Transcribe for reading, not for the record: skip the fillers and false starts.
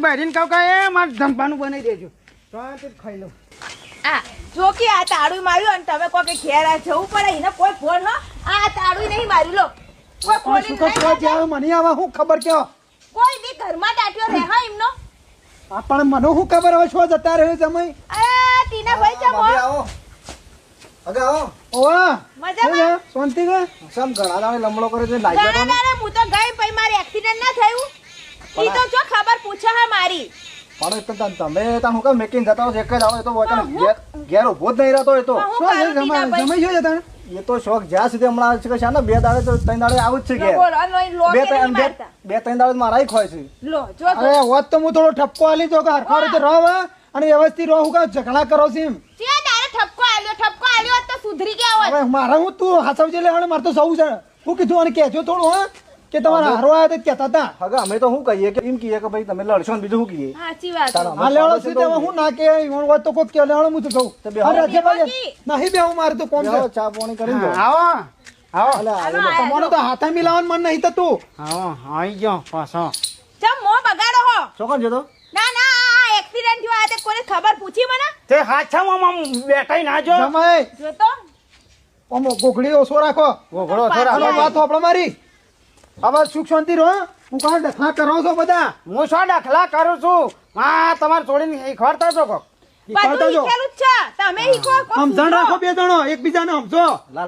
બહેરીને કહું કે એ મારે જમવાનું બનાવી દેજો તો ખાઈ લઉં. આ જો કે આ તાળું માર્યું અને તમે કહો કે ઘેર આ જવું પડે એને કોઈ ફોન હો આ તાળું નહીં માર્યું લો કોઈ ફોન શું કહો છો? મને આવા શું ખબર કયો કોઈ બી ઘરમાં દાટ્યો રહે હા એમનો પણ મને શું ખબર હવે શું જતા રહ્યો તમે? આ ટીના ભાઈ ચમો આવો અગે આવો ઓવા મજામાં શાંતિ કે સમ ઘણા દાડે લમડો કરે છે લાઈ ના ના ના હું તો ગઈ પછી મારે એક્સિડન્ટ ના થયું ઈ તો જો ખબર પૂછે હા મારી પણ એ તો તમે તા હું કે મેકિંગ જતા હો એક જ આવો એ તો વચન ઘેર ઉભો જ નહીં રહેતો એ તો હું શું કરું છે ટીના ભાઈ? જમાઈ શું જતા એ તો શોખ જ્યાં સુધી હમણાં છે કે છે ને 2 દાડે તો 3 દાડે આવું જ છે ઘેર બોલો લોઈ લો કે નહીં મારતા 2-3 દાડે મારાય ખોય છે લો જો અરે હોત તો હું થોડો ઠપકો આલી તો કે હરખો રીતે રહો હવે અને વ્યવસ્થિત રહો હું કે ઝઘડા કરો છો એમ જે તારે ઠપકો આલ્યો હોત તો સુધરી ગયા હોત હવે મારે હું તું હાસવજે લે મારે તો સૌ છે હું કીધું અને કહેજો થોડું હા કે તમારા હારો આયા તો કહેતા હતા હવે અમે તો શું કહીએ કે એમ કહીએ કે ભાઈ તમે લડશો ને બીજું શું કહીએ સાચી વાત તારા હા લેવડો છે તે હું ના કે ઈવણ વાત તો કોક કે લેવડો હું તો કહું તો બે અરે રાજ્ય બાજુ બેહો નહીં બેહું મારે તો કોમ છે બેહો, ચા પાણી કરી દો આવો આવો અલે આ તમારો તો હાથા મિલાવવાનું મન નહીં થતું આવો આવી ગયો પાછો ચમ મો બગાડો હો છોકન જતો ના ના આ એક્સિડન્ટ થયો આ તે કોને ખબર પૂછી મને તે હાથામાં બેઠાઈ ના જો જમાઈ જો તો આમ ગોગડી ઓછો રાખો ગોગળો પાછો હાલો વાત હોપડો મારી હવે સુખ શાંતિ રહો હું કાં ડખા કરો છો બધા હું શું દાખલા કરું છું હા તમારે છોડીને શીખવાડતા છો કોક બધું કરતા જો ઈખેલું જ છે તમે ઈકો સમજણ રાખો બે જણો એકબીજાને સમજો